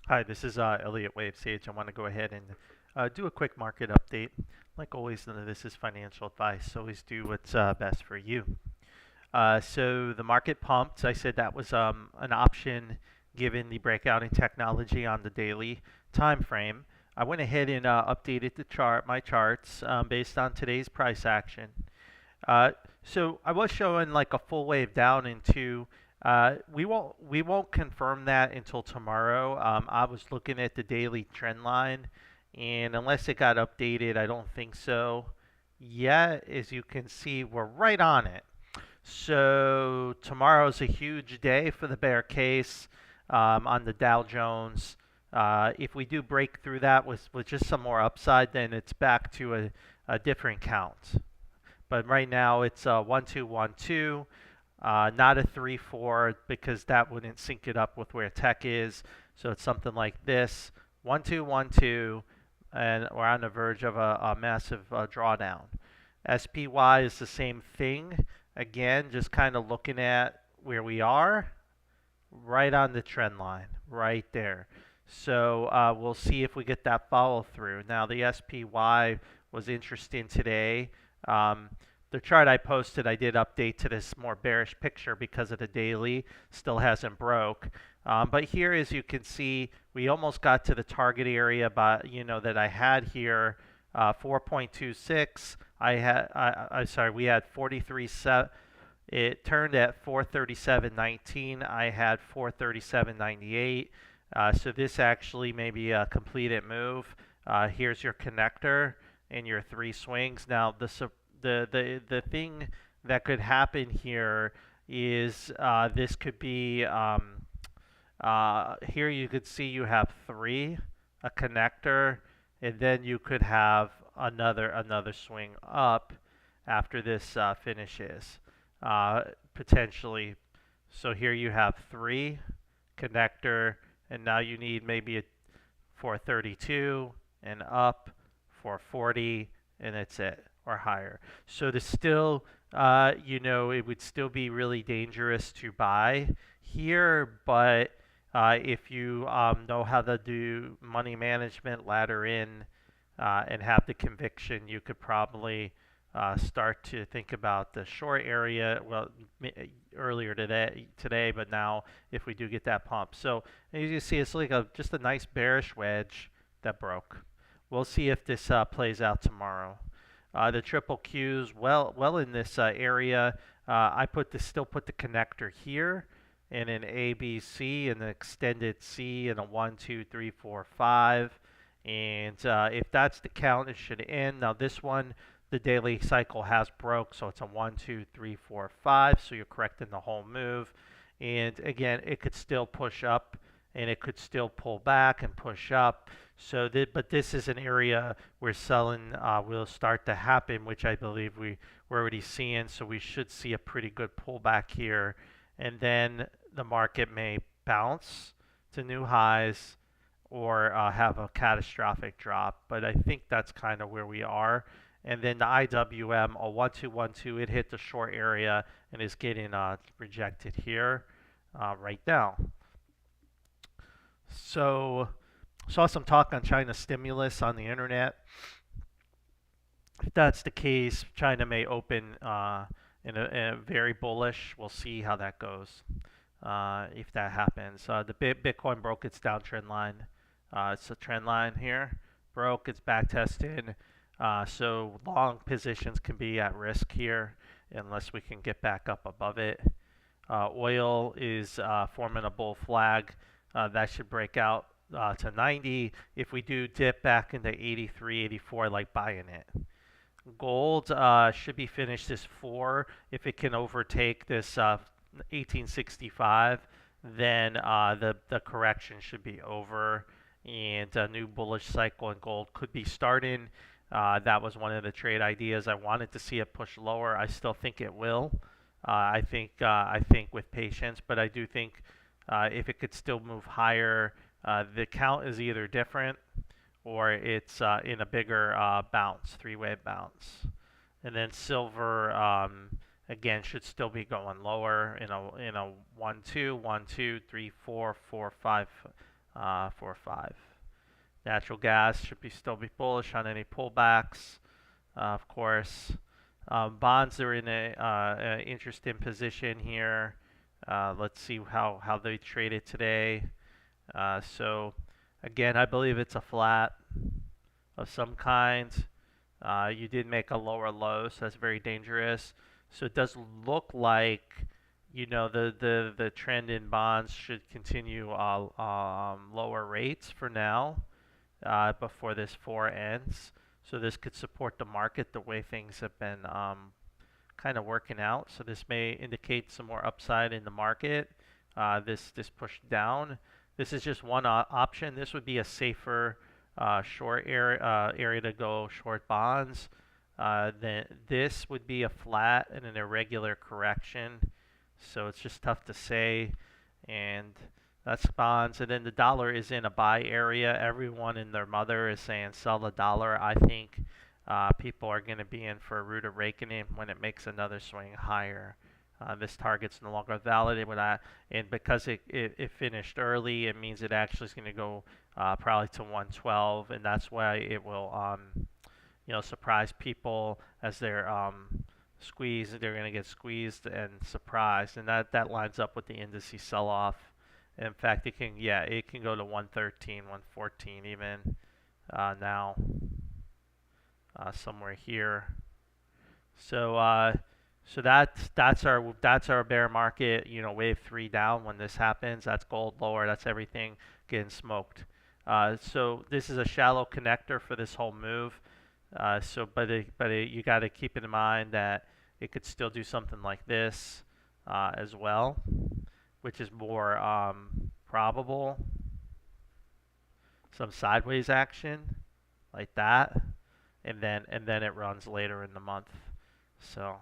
Hi, this is Elliot Wavesage. I want to go ahead and do a quick market update. Like always, none of this is financial advice. Always do what's best for you. So the market pumped. I said that was an option given the breakout in technology on the daily time frame. I went ahead and updated my charts based on today's price action. Uh, so I was showing like a full wave down into. We won't confirm that until tomorrow. I was looking at the daily trend line, and unless it got updated, I don't think so. Yet, as you can see, we're right on it. So tomorrow's a huge day for the bear case on the Dow Jones. If we do break through that with just some more upside, then it's back to a different count. But right now it's 1-2-1-2, not a 3-4 because that wouldn't sync it up with where tech is. So it's something like this: 1-2-1-2, and we're on the verge of a massive drawdown. SPY is the same thing. Again, just kind of looking at where we are, right on the trend line, right there. So we'll see if we get that follow through. Now the SPY was interesting today. Um, the chart I posted, I did update to this more bearish picture because of the daily. Still hasn't broke. But here, as you can see, we almost got to the target area, that I had here, 4.26. We had 43.7. It turned at 437.19. I had 437.98. So this actually may be a completed move. Here's your connector and your three swings. Now the thing that could happen here is this could be here you could see you have three, a connector, and then you could have another swing up after this finishes, potentially. So here you have three, connector, and now you need maybe a 432 and up, 440, and that's it, or higher. So to still, it would still be really dangerous to buy here, but if you know how to do money management, ladder in, and have the conviction, you could probably start to think about the short area. Well, earlier today, but now if we do get that pump, so as you see, it's like just a nice bearish wedge that broke. We'll see if this plays out tomorrow. The triple Qs, well in this area. I still put the connector here, and an A, B, C, and an extended C, and a 1, 2, 3, 4, 5. And if that's the count, it should end. Now this one, the daily cycle has broke, so it's a 1, 2, 3, 4, 5. So you're correcting the whole move. And again, it could still push up, and it could still pull back and push up. But this is an area where selling will start to happen, which I believe we're already seeing. So we should see a pretty good pullback here, and then the market may bounce to new highs or have a catastrophic drop. But I think that's kind of where we are. And then the IWM, a 1-2-1-2, it hit the short area and is getting rejected here right now. So saw some talk on China stimulus on the internet. If that's the case, China may open in a very bullish. We'll see how that goes if that happens. The Bitcoin broke its downtrend line. It's a trend line here. Broke, it's back tested. So long positions can be at risk here unless we can get back up above it. Oil is forming a bull flag. That should break out to 90. If we do dip back into 83, 84, I like buying it. Gold should be finished this 4. If it can overtake this 1865, then the correction should be over, and a new bullish cycle in gold could be starting. That was one of the trade ideas. I wanted to see it push lower. I still think it will. I think with patience, but I do think if it could still move higher, the count is either different or it's in a bigger bounce, three-way bounce. And then silver again should still be going lower in a 1 2 1 2 3 4 4 5 4.5. Natural gas should still be bullish on any pullbacks, of course. Bonds are in a interesting position here. Let's see how they traded today. So again, I believe it's a flat of some kind. You did make a lower low, so that's very dangerous. So it does look like, the trend in bonds should continue lower rates for now, before this 4 ends. So this could support the market the way things have been kind of working out. So this may indicate some more upside in the market. This push down. This is just one option. This would be a safer short area to go short bonds. Then this would be a flat and an irregular correction. So it's just tough to say. And that's bonds. And then the dollar is in a buy area. Everyone and their mother is saying sell the dollar. I think people are going to be in for a rude awakening when it makes another swing higher. This target's no longer valid, and because it finished early, it means it actually is going to go probably to 112, and that's why it will surprise people as they're squeezed. They're going to get squeezed and surprised, and that lines up with the indices sell-off. In fact, it can go to 113, 114 even now, somewhere here. So that's our bear market. Wave 3 down when this happens. That's gold lower. That's everything getting smoked. So this is a shallow connector for this whole move. You got to keep in mind that it could still do something like this as well, which is more probable. Some sideways action like that, and then it runs later in the month. So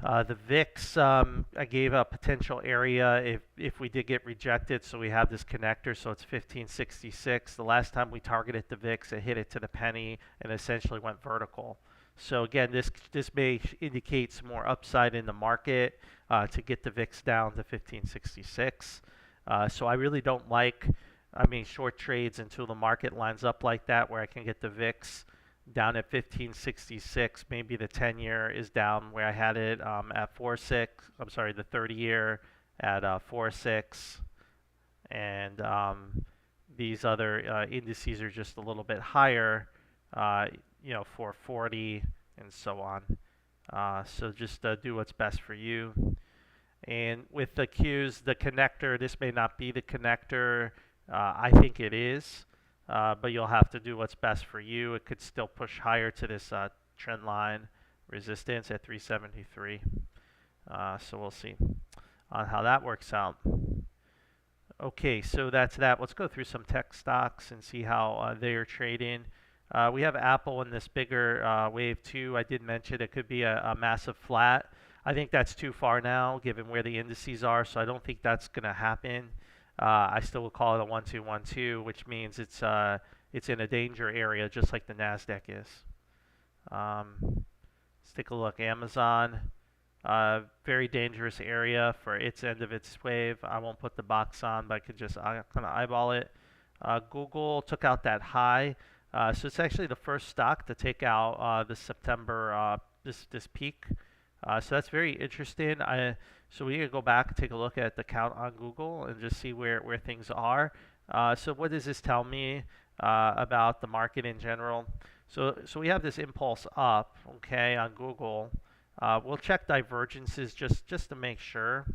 the VIX, I gave a potential area if we did get rejected. So we have this connector, so it's 1566. The last time we targeted the VIX, it hit it to the penny and essentially went vertical. So again, this may indicate some more upside in the market to get the VIX down to 1566. So I really don't like, short trades until the market lines up like that, where I can get the VIX down at 1566. Maybe the 10-year is down where I had it at 4.6. I'm sorry, the 30-year at 4.6, and these other indices are just a little bit higher, 440 and so on. So just do what's best for you. And with the Qs, the connector, this may not be the connector. I think it is. But you'll have to do what's best for you. It could still push higher to this trend line resistance at 373. So we'll see on how that works out. Okay, so that's that. Let's go through some tech stocks and see how they are trading. We have Apple in this bigger wave 2. I did mention it could be a massive flat. I think that's too far now, given where the indices are, so I don't think that's going to happen. I still will call it a 1-2-1-2, which means it's in a danger area, just like the NASDAQ is. Let's take a look. Amazon, very dangerous area for its end of its wave. I won't put the box on, but I could just kind of eyeball it. Google took out that high, so it's actually the first stock to take out the September this peak. So that's very interesting. So we need to go back and take a look at the count on Google and just see where things are. So what does this tell me about the market in general? So we have this impulse up, okay, on Google. We'll check divergences just to make sure.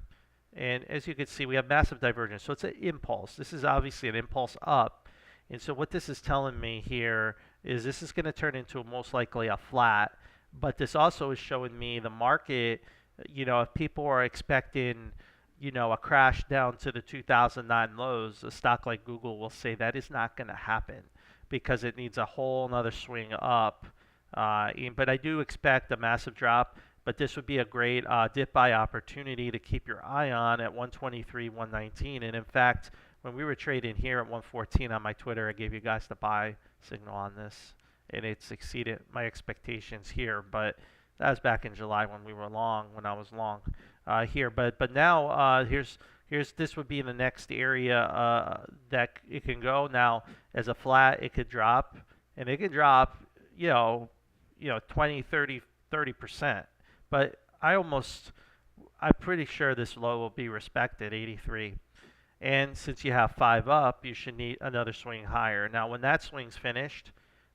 And as you can see, we have massive divergence. So it's an impulse. This is obviously an impulse up. And so what this is telling me here is this is going to turn into most likely a flat. But this also is showing me the market, if people are expecting, a crash down to the 2009 lows, a stock like Google will say that is not going to happen because it needs a whole another swing up. But I do expect a massive drop, but this would be a great dip buy opportunity to keep your eye on at 123, 119. And in fact, when we were trading here at 114 on my Twitter, I gave you guys the buy signal on this. And it's exceeded my expectations here, but that was back in July when we were long, when I was long here. But now here's this would be the next area that it can go. Now, as a flat, it could drop, and it could drop, 20, 30%. But I'm pretty sure this low will be respected, 83. And since you have 5 up, you should need another swing higher. Now, when that swing's finished,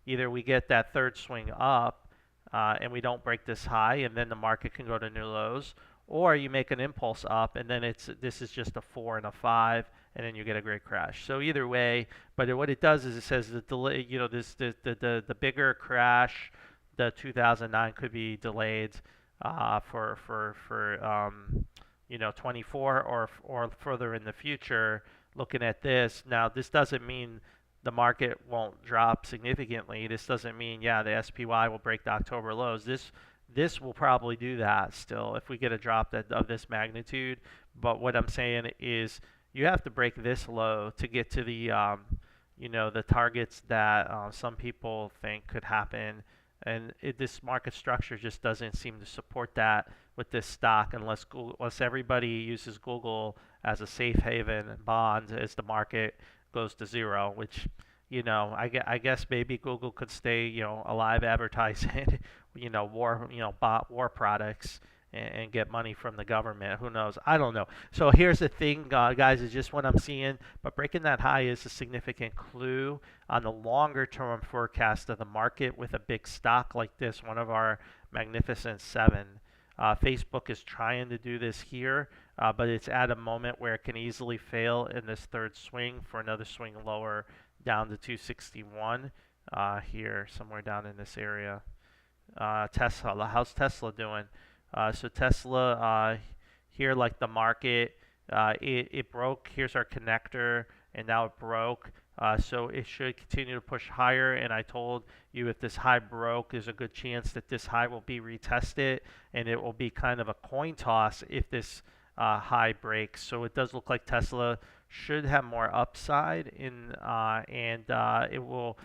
either we get that third swing up and we don't break this high, and then the market can go to new lows, or you make an impulse up, and then this is just a 4 and a 5, and then you get a great crash. So either way, but what it does is it says the delay, the bigger crash, the 2009 could be delayed for 24 or further in the future. Looking at this now, this doesn't mean the market won't drop significantly. This doesn't mean the SPY will break the October lows. This will probably do that still if we get a drop of this magnitude. But what I'm saying is you have to break this low to get to the the targets that some people think could happen. And this market structure just doesn't seem to support that with this stock unless everybody uses Google as a safe haven bond as the market goes to zero, which I guess maybe Google could stay alive advertising war products and get money from the government. Who knows? I don't know. So here's the thing, guys, is just what I'm seeing. But breaking that high is a significant clue on the longer term forecast of the market with a big stock like this, one of our Magnificent Seven. Facebook is trying to do this here, but it's at a moment where it can easily fail in this third swing for another swing lower down to 261 here, somewhere down in this area. Tesla, how's Tesla doing? So Tesla here, like the market, it broke. Here's our connector, and now it broke. So it should continue to push higher. And I told you if this high broke, there's a good chance that this high will be retested, and it will be kind of a coin toss if this high breaks. So it does look like Tesla should have more upside and it will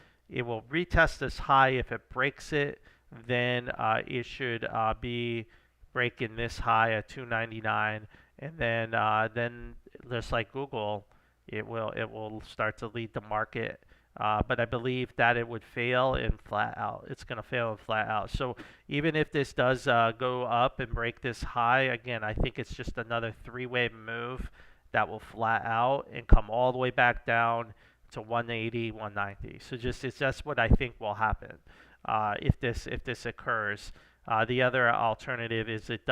retest this high. If it breaks it, then it should be breaking this high at 299, and then just like Google, it will start to lead the market. But I believe that it would fail and flat out. It's going to fail and flat out. So even if this does go up and break this high, again, I think it's just another three-way move that will flat out and come all the way back down to 180, 190. So that's what I think will happen if this occurs. The other alternative is it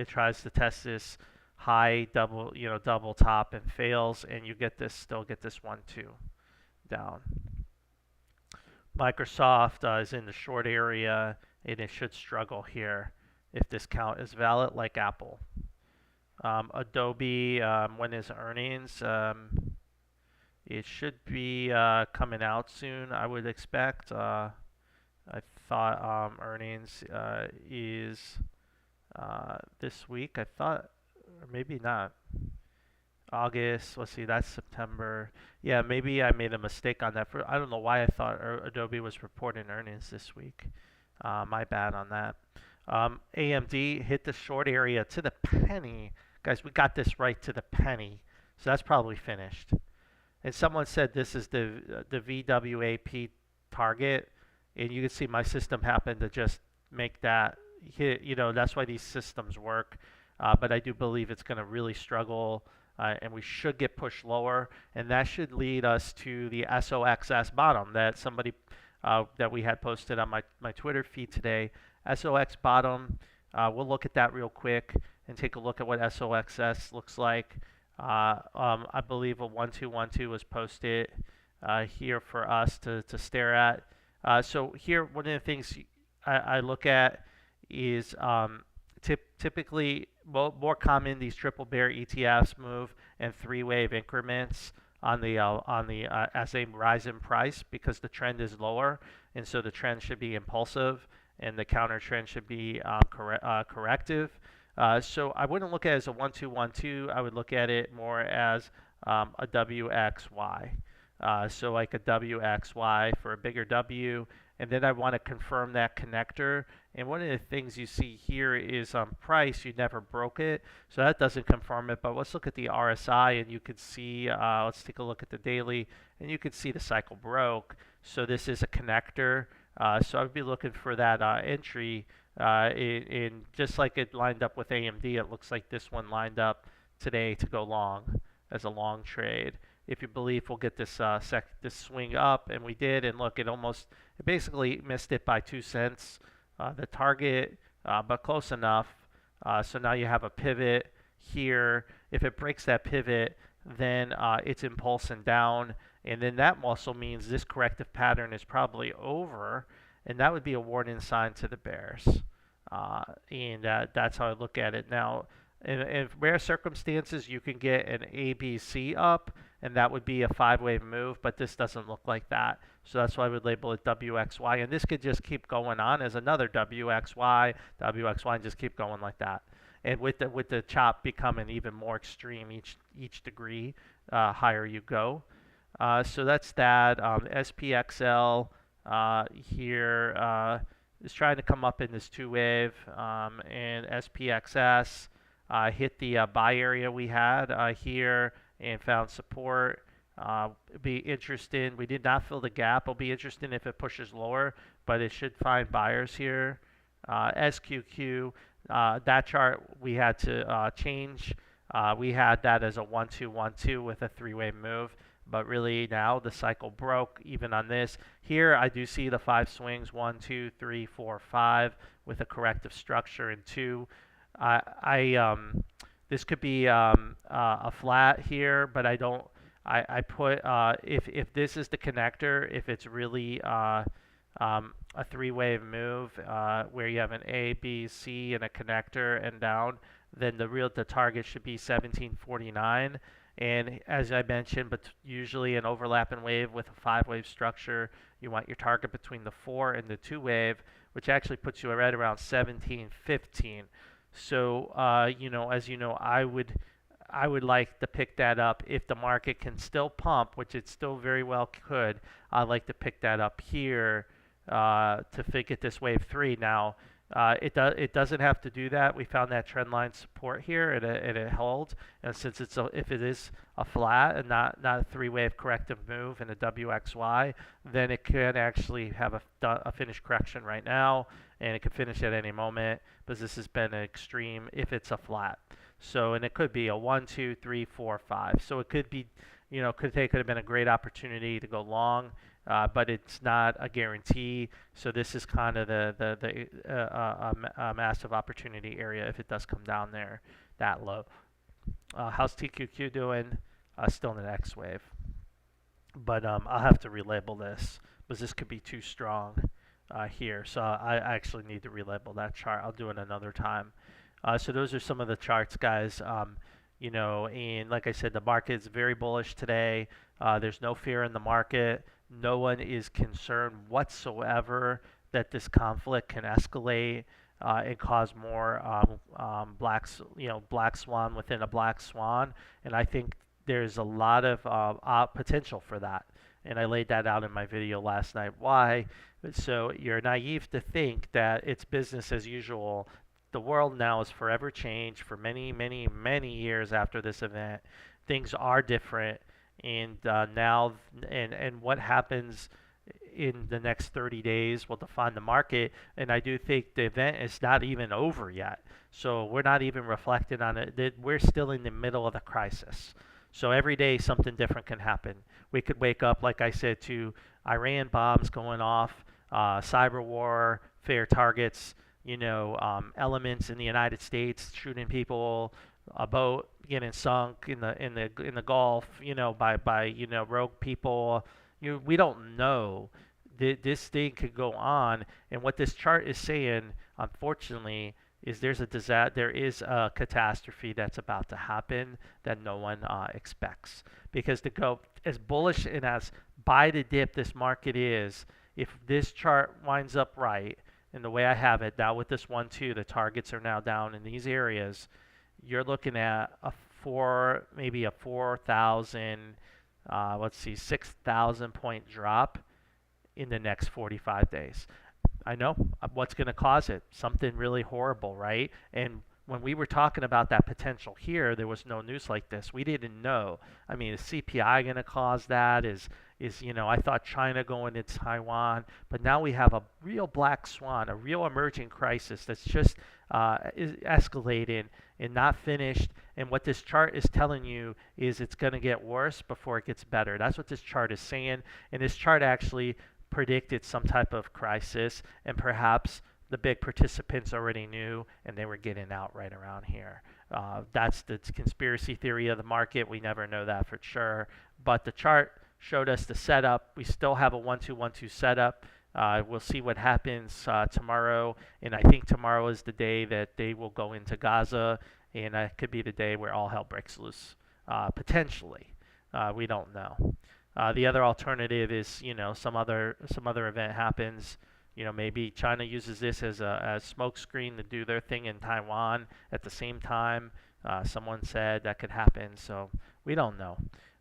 tries to test this high double top and fails, and you still get this 1-2 down. Microsoft is in the short area, and it should struggle here if this count is valid, like Apple. Adobe, when is earnings? It should be coming out soon, I would expect. I thought earnings is this week. I thought, or maybe not. August, let's see, that's September. Yeah, maybe I made a mistake on that. I don't know why I thought Adobe was reporting earnings this week. My bad on that. AMD hit the short area to the penny. Guys, we got this right to the penny. So that's probably finished. And someone said this is the VWAP target. And you can see my system happened to just make that hit. That's why these systems work. But I do believe it's going to really struggle. And we should get pushed lower, and that should lead us to the SOXS bottom that somebody that we had posted on my Twitter feed today. SOX bottom, we'll look at that real quick and take a look at what SOXS looks like. I believe a 1-2-1-2 was posted here for us to stare at. So here, one of the things I look at is typically more common, these triple bear ETFs move in three-wave increments on the as they rise in price, because the trend is lower, and so the trend should be impulsive and the counter trend should be corrective. So I wouldn't look at it as a 1-2-1-2. I would look at it more as a WXY. So like a WXY for a bigger W, and then I want to confirm that connector. And one of the things you see here is price, you never broke it, so that doesn't confirm it. But let's look at the RSI, and you can see, let's take a look at the daily, and you can see the cycle broke. So this is a connector. So I'd be looking for that entry in just like it lined up with AMD. It looks like this one lined up today to go long as a long trade. If you believe we'll get this this swing up, and we did, and look, it basically missed it by 2 cents, the target, but close enough. So now you have a pivot here. If it breaks that pivot, then it's impulsing down, and then that also means this corrective pattern is probably over, and that would be a warning sign to the bears. And that's how I look at it. Now, in rare circumstances, you can get an ABC up, and that would be a 5-wave move, but this doesn't look like that. So that's why I would label it WXY, and this could just keep going on as another WXY, and just keep going like that. And with the chop becoming even more extreme each degree, higher you go. So that's that. SPXL here is trying to come up in this 2-wave, and SPXS hit the buy area we had here and found support. It'd be interesting. We did not fill the gap. It'll be interesting if it pushes lower, but it should find buyers here. SQQ, that chart we had to change. We had that as a 1-2-1-2 with a 3-wave move, but really now the cycle broke even on this. Here I do see the 5 swings, 1, 2, 3, 4, 5 with a corrective structure in 2. This could be a flat here, but I don't. I put if this is the connector, if it's really a 3-wave move where you have an A, B, C, and a connector and down, then the target should be 1749. And as I mentioned, but usually an overlapping wave with a 5-wave structure, you want your target between the 4 and the 2-wave, which actually puts you right around 1715. So you know, as you know, I would like to pick that up if the market can still pump, which it still very well could. I'd like to pick that up here to get this wave 3. Now, it doesn't have to do that. We found that trend line support here, and it held. And since if it is a flat and not a 3-wave corrective move in a WXY, then it can actually have a finished correction right now, and it could finish at any moment, because this has been an extreme if it's a flat. So, and it could be a 1, 2, 3, 4, 5. So it could be, you know, could have been a great opportunity to go long, but it's not a guarantee. So this is kind of the massive opportunity area if it does come down there that low. How's TQQ doing? Still in an X wave, but I'll have to relabel this because this could be too strong here. So I actually need to relabel that chart. I'll do it another time. So those are some of the charts, guys. You know, and like I said, the market is very bullish today. There's no fear in the market. No one is concerned whatsoever that this conflict can escalate and cause more black swan within a black swan. And I think there's a lot of potential for that. And I laid that out in my video last night. Why? So you're naive to think that it's business as usual. The world now is forever changed for many, many, many years after this event. Things are different, and now, and what happens in the next 30 days will define the market. And I do think the event is not even over yet. So we're not even reflecting on it. We're still in the middle of the crisis. So every day something different can happen. We could wake up, like I said, to Iran bombs going off, cyber war, fair targets, you know, elements in the United States shooting people, a boat getting sunk in the Gulf, you know, by you know, rogue people. We don't know. This thing could go on, and what this chart is saying, unfortunately, is there is a catastrophe that's about to happen that no one expects. Because to go as bullish and as buy the dip this market is, if this chart winds up right, and the way I have it now with this 1-2, the targets are now down in these areas. You're looking at maybe a 4,000, let's see, 6,000 point drop in the next 45 days. I know what's going to cause it. Something really horrible, right? And when we were talking about that potential here, there was no news like this. We didn't know. I mean, is CPI going to cause that? I thought China going to Taiwan, but now we have a real black swan, a real emerging crisis that's just is escalating and not finished. And what this chart is telling you is it's going to get worse before it gets better. That's what this chart is saying. And this chart actually predicted some type of crisis, and perhaps the big participants already knew and they were getting out right around here. That's the conspiracy theory of the market. We never know that for sure, but the chart showed us the setup. We still have a 1-2-1-2 setup. We'll see what happens tomorrow, and I think tomorrow is the day that they will go into Gaza, and that could be the day where all hell breaks loose, potentially. We don't know. The other alternative is, some other event happens. Maybe China uses this as a smoke screen to do their thing in Taiwan at the same time. Someone said that could happen, so we don't know.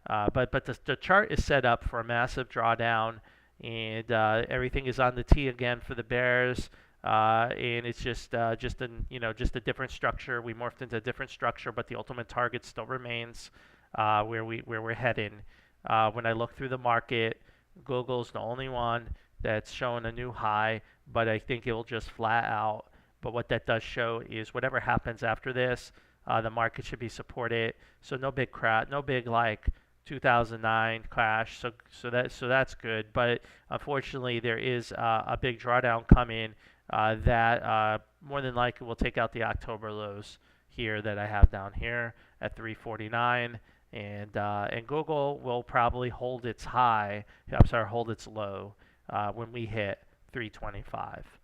But the chart is set up for a massive drawdown, and everything is on the T again for the bears. And it's just a different structure. We morphed into a different structure, but the ultimate target still remains where we're heading. When I look through the market, Google's the only one that's showing a new high, but I think it will just flat out. But what that does show is whatever happens after this, the market should be supported. So no big crash, no big like 2009 crash. So that's good. But unfortunately, there is a big drawdown coming that more than likely will take out the October lows here that I have down here at 349. And Google will probably hold its hold its low when we hit 325.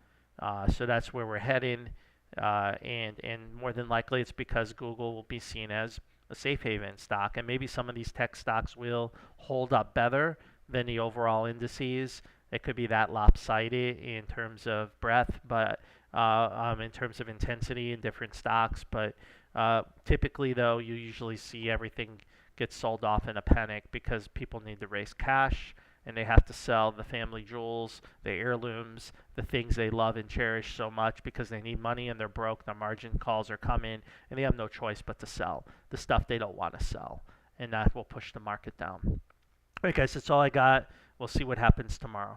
So that's where we're heading, and more than likely it's because Google will be seen as a safe haven stock, and maybe some of these tech stocks will hold up better than the overall indices. It could be that lopsided in terms of breadth, but in terms of intensity in different stocks. But typically, though, you usually see everything get sold off in a panic because people need to raise cash and they have to sell the family jewels, the heirlooms, the things they love and cherish so much because they need money and they're broke. Their margin calls are coming and they have no choice but to sell the stuff they don't want to sell, and that will push the market down. All right, guys, that's all I got. We'll see what happens tomorrow.